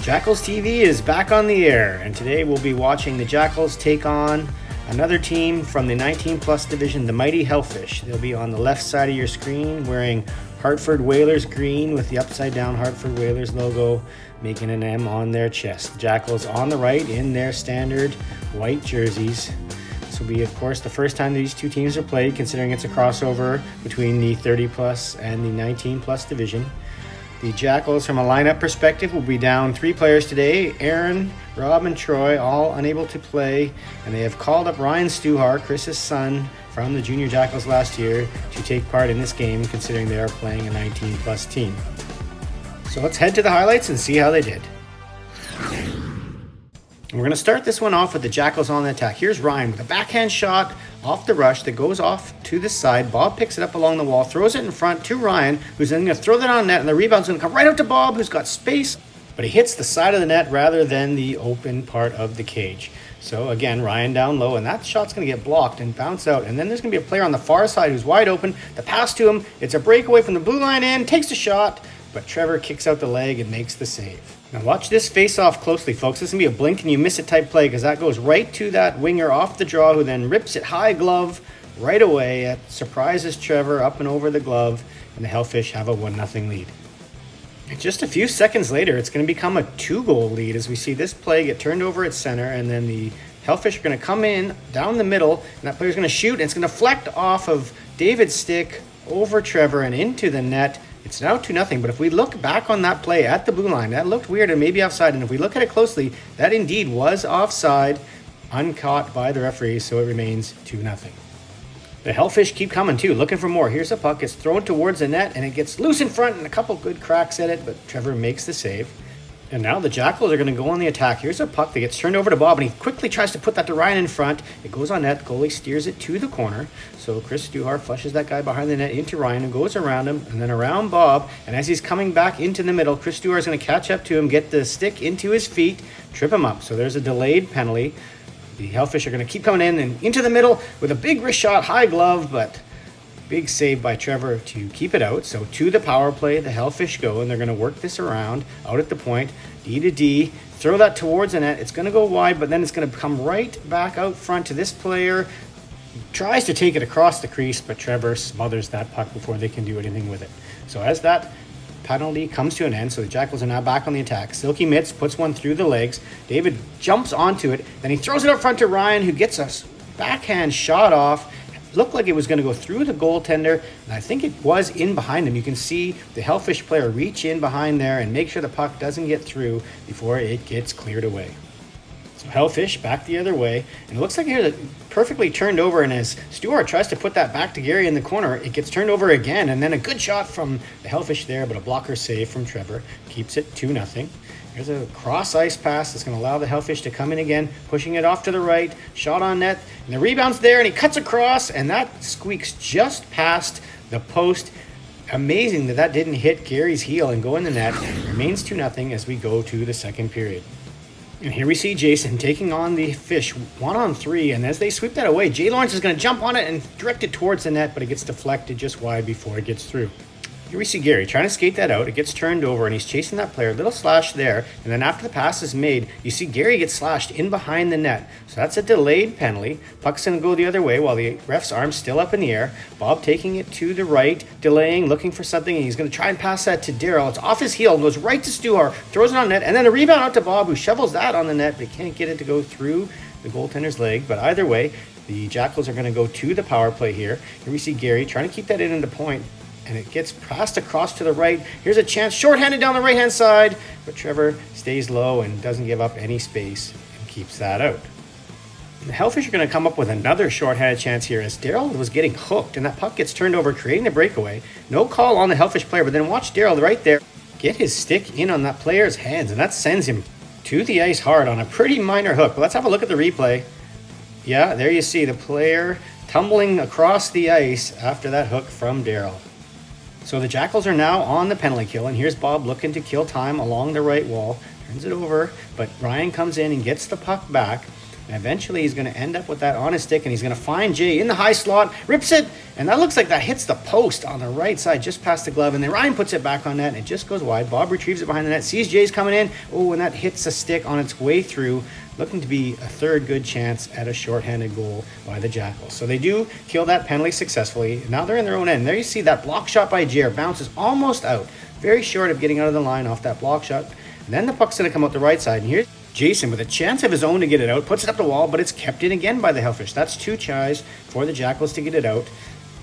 Jackals TV is back on the air, and today we'll be watching the Jackals take on another team from the 19 plus division, the mighty Hellfish. They'll be on the left side of your screen wearing Hartford Whalers green with the upside down Hartford Whalers logo making an M on their chest. The Jackals on the right in their standard white jerseys. This will be, of course, the first time these two teams are played, considering it's a crossover between the 30 plus and the 19 plus division. The Jackals, from a lineup perspective, will be down 3 players today. Aaron, Rob, and Troy, all unable to play, and they have called up Ryan Stuhar, Chris's son, from the Junior Jackals last year, to take part in this game, considering they are playing a 19-plus team. So let's head to the highlights and see how they did. And we're going to start this one off with the Jackals on the attack. Here's Ryan with a backhand shot off the rush that goes off to the side. Bob picks it up along the wall, throws it in front to Ryan, who's then going to throw that on net, and the rebound's going to come right out to Bob, who's got space, but he hits the side of the net rather than the open part of the cage. So again, Ryan down low, and that shot's going to get blocked and bounce out, and then there's going to be a player on the far side who's wide open. The pass to him, it's a breakaway from the blue line in, takes the shot, but Trevor kicks out the leg and makes the save. Now watch this face-off closely, folks. This is going to be a blink and you miss it type play, because that goes right to that winger off the draw, who then rips it high glove right away. It surprises Trevor up and over the glove, and the Hellfish have a 1-0 lead. And just a few seconds later, it's going to become a 2-goal lead as we see this play get turned over at center, and then the Hellfish are going to come in down the middle, and that player's going to shoot, and it's going to deflect off of David's stick over Trevor and into the net. It's now 2-0, but if we look back on that play at the blue line, that looked weird and maybe offside, and if we look at it closely, that indeed was offside, uncaught by the referee, so it remains 2-0. The Hellfish keep coming too, looking for more. Here's a puck, it's thrown towards the net, and it gets loose in front, and a couple good cracks at it, but Trevor makes the save. And now the Jackals are going to go on the attack. Here's a puck that gets turned over to Bob, and he quickly tries to put that to Ryan in front. It goes on net. The goalie steers it to the corner. So Chris Stuhar flushes that guy behind the net into Ryan, and goes around him and then around Bob. And as he's coming back into the middle, Chris Stuhar is going to catch up to him, get the stick into his feet, trip him up. So there's a delayed penalty. The Hellfish are going to keep coming in and into the middle with a big wrist shot, high glove, but big save by Trevor to keep it out. So to the power play, the Hellfish go, and they're going to work this around out at the point. D to D, throw that towards the net. It's going to go wide, but then it's going to come right back out front to this player. He tries to take it across the crease, but Trevor smothers that puck before they can do anything with it. So as that penalty comes to an end, so the Jackals are now back on the attack. Silky Mitts puts one through the legs. David jumps onto it, then he throws it up front to Ryan, who gets a backhand shot off. Looked like it was going to go through the goaltender, and I think it was in behind him. You can see the Hellfish player reach in behind there and make sure the puck doesn't get through before it gets cleared away. So Hellfish back the other way, and it looks like here's a perfectly turned over, and as Stuart tries to put that back to Gary in the corner, it gets turned over again, and then a good shot from the Hellfish there, but a blocker save from Trevor keeps it 2-0. There's a cross ice pass that's going to allow the Hellfish to come in again, pushing it off to the right, shot on net, and the rebound's there, and he cuts across, and that squeaks just past the post. Amazing that didn't hit Gary's heel and go in the net. It remains 2-0 as we go to the second period. And here we see Jason taking on the Fish 1-on-3, and as they sweep that away, Jay Lawrence is going to jump on it and direct it towards the net, but it gets deflected just wide before it gets through. Here we see Gary trying to skate that out. It gets turned over, and he's chasing that player. Little slash there, and then after the pass is made, you see Gary gets slashed in behind the net. So that's a delayed penalty. Puck's going to go the other way while the ref's arm's still up in the air. Bob taking it to the right, delaying, looking for something, and he's going to try and pass that to Daryl. It's off his heel, goes right to Stuhar, throws it on net, and then a rebound out to Bob, who shovels that on the net, but he can't get it to go through the goaltender's leg. But either way, the Jackals are going to go to the power play here. Here we see Gary trying to keep that in into point, and it gets passed across to the right. Here's a chance, shorthanded down the right-hand side, but Trevor stays low and doesn't give up any space and keeps that out. The Hellfish are going to come up with another shorthanded chance here as Daryl was getting hooked, and that puck gets turned over, creating a breakaway. No call on the Hellfish player, but then watch Daryl right there get his stick in on that player's hands, and that sends him to the ice hard on a pretty minor hook. But let's have a look at the replay. Yeah, there you see the player tumbling across the ice after that hook from Daryl. So the Jackals are now on the penalty kill, and here's Bob looking to kill time along the right wall. Turns it over, but Ryan comes in and gets the puck back. And eventually he's going to end up with that on his stick, and he's going to find Jay in the high slot, rips it, and that looks like that hits the post on the right side, just past the glove, and then Ryan puts it back on net, and it just goes wide. Bob retrieves it behind the net, sees Jay's coming in, and that hits a stick on its way through, looking to be a third good chance at a shorthanded goal by the Jackals. So they do kill that penalty successfully. Now they're in their own end. There you see that block shot by Jay, bounces almost out, very short of getting out of the line off that block shot. And then the puck's going to come out the right side, and here's Jason with a chance of his own to get it out, puts it up the wall, but it's kept in again by the Hellfish. That's 2 tries for the Jackals to get it out.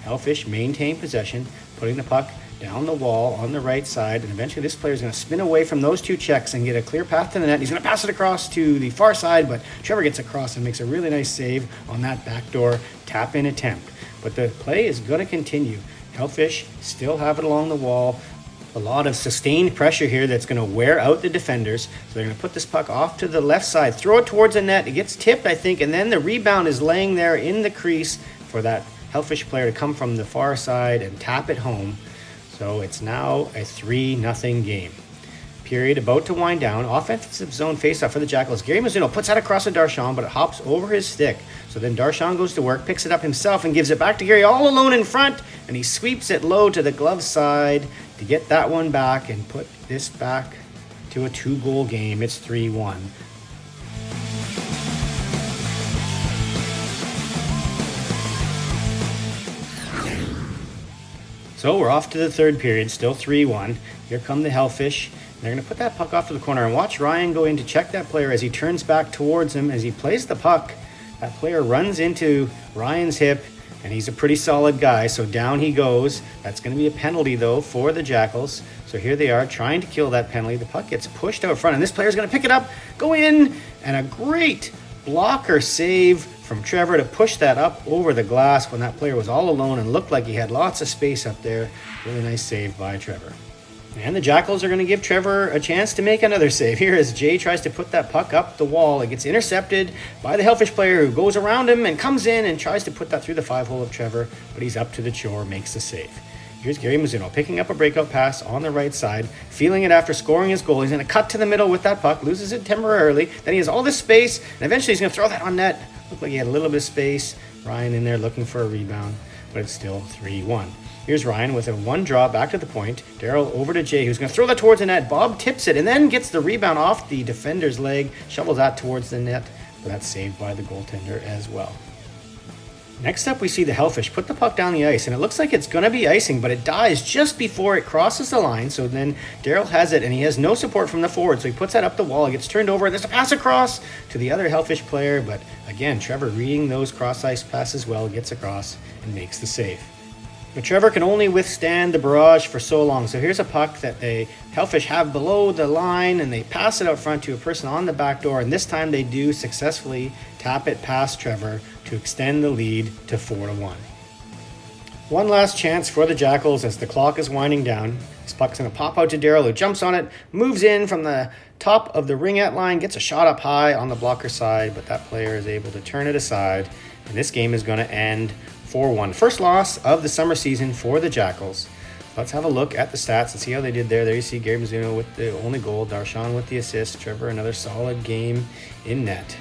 Hellfish maintain possession, putting the puck down the wall on the right side, and eventually this player is going to spin away from those 2 checks and get a clear path to the net. He's going to pass it across to the far side, but Trevor gets across and makes a really nice save on that backdoor tap-in attempt. But the play is going to continue. Hellfish still have it along the wall. A lot of sustained pressure here that's going to wear out the defenders. So they're going to put this puck off to the left side, throw it towards the net. It gets tipped, I think, and then the rebound is laying there in the crease for that Hellfish player to come from the far side and tap it home. So it's now a 3-0 game. Period about to wind down. Offensive zone faceoff for the Jackals. Gary Mizuno puts that across to Darshan, but it hops over his stick. So then Darshan goes to work, picks it up himself, and gives it back to Gary all alone in front. And he sweeps it low to the glove side to get that one back and put this back to a 2-goal game. It's 3-1. So we're off to the third period, still 3-1. Here come the Hellfish. They're going to put that puck off to the corner and watch Ryan go in to check that player as he turns back towards him. As he plays the puck, that player runs into Ryan's hip, and he's a pretty solid guy, so down he goes. That's going to be a penalty, though, for the Jackals. So here they are trying to kill that penalty. The puck gets pushed out front, and this player's going to pick it up, go in, and a great blocker save from Trevor to push that up over the glass when that player was all alone and looked like he had lots of space up there. Really nice save by Trevor. And the Jackals are going to give Trevor a chance to make another save. Here as Jay tries to put that puck up the wall. It gets intercepted by the Hellfish player who goes around him and comes in and tries to put that through the 5-hole of Trevor, but he's up to the chore, makes the save. Here's Gary Mizuno picking up a breakout pass on the right side, feeling it after scoring his goal. He's going to cut to the middle with that puck, loses it temporarily. Then he has all this space, and eventually he's going to throw that on net. Looked like he had a little bit of space. Ryan in there looking for a rebound, but it's still 3-1. Here's Ryan with a 1 draw back to the point. Darryl over to Jay, who's going to throw that towards the net. Bob tips it and then gets the rebound off the defender's leg, shovels that towards the net, but that's saved by the goaltender as well. Next up, we see the Hellfish put the puck down the ice, and it looks like it's going to be icing, but it dies just before it crosses the line. So then Darryl has it, and he has no support from the forward, so he puts that up the wall. It gets turned over, and there's a pass across to the other Hellfish player, but again, Trevor reading those cross-ice passes well, gets across and makes the save. But Trevor can only withstand the barrage for so long. So here's a puck that the Hellfish have below the line, and they pass it out front to a person on the back door, and this time they do successfully tap it past Trevor to extend the lead to 4-1. One last chance for the Jackals as the clock is winding down. This puck's going to pop out to Darryl, who jumps on it, moves in from the top of the ringette line, gets a shot up high on the blocker side, but that player is able to turn it aside, and this game is going to end 4-1. First loss of the summer season for the Jackals. Let's have a look at the stats and see how they did there. There you see Gary Mizuno with the only goal, Darshan with the assist, Trevor another solid game in net.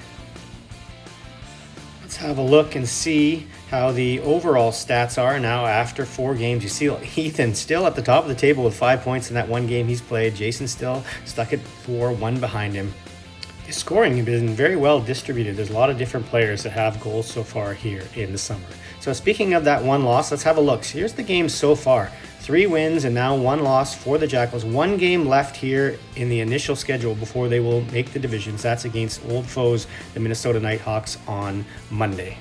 Let's have a look and see how the overall stats are now after 4 games. You see Ethan still at the top of the table with 5 points in that 1 game he's played. Jason still stuck at 4, 1 behind him. The scoring has been very well distributed. There's a lot of different players that have goals so far here in the summer. So speaking of that 1 loss, let's have a look. So here's the game so far. 3 wins and now 1 loss for the Jackals. 1 game left here in the initial schedule before they will make the divisions. That's against old foes, the Minnesota Nighthawks, on Monday.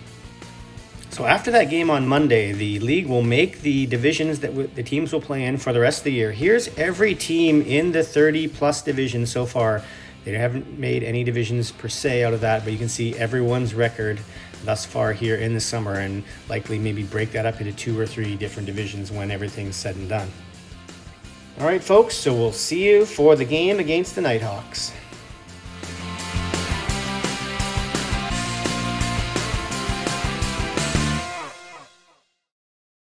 So after that game on Monday, the league will make the divisions that the teams will play in for the rest of the year. Here's every team in the 30-plus division so far. They haven't made any divisions per se out of that, but you can see everyone's record thus far here in the summer, and likely maybe break that up into 2 or 3 different divisions when everything's said and done. All right, folks, so we'll see you for the game against the Nighthawks.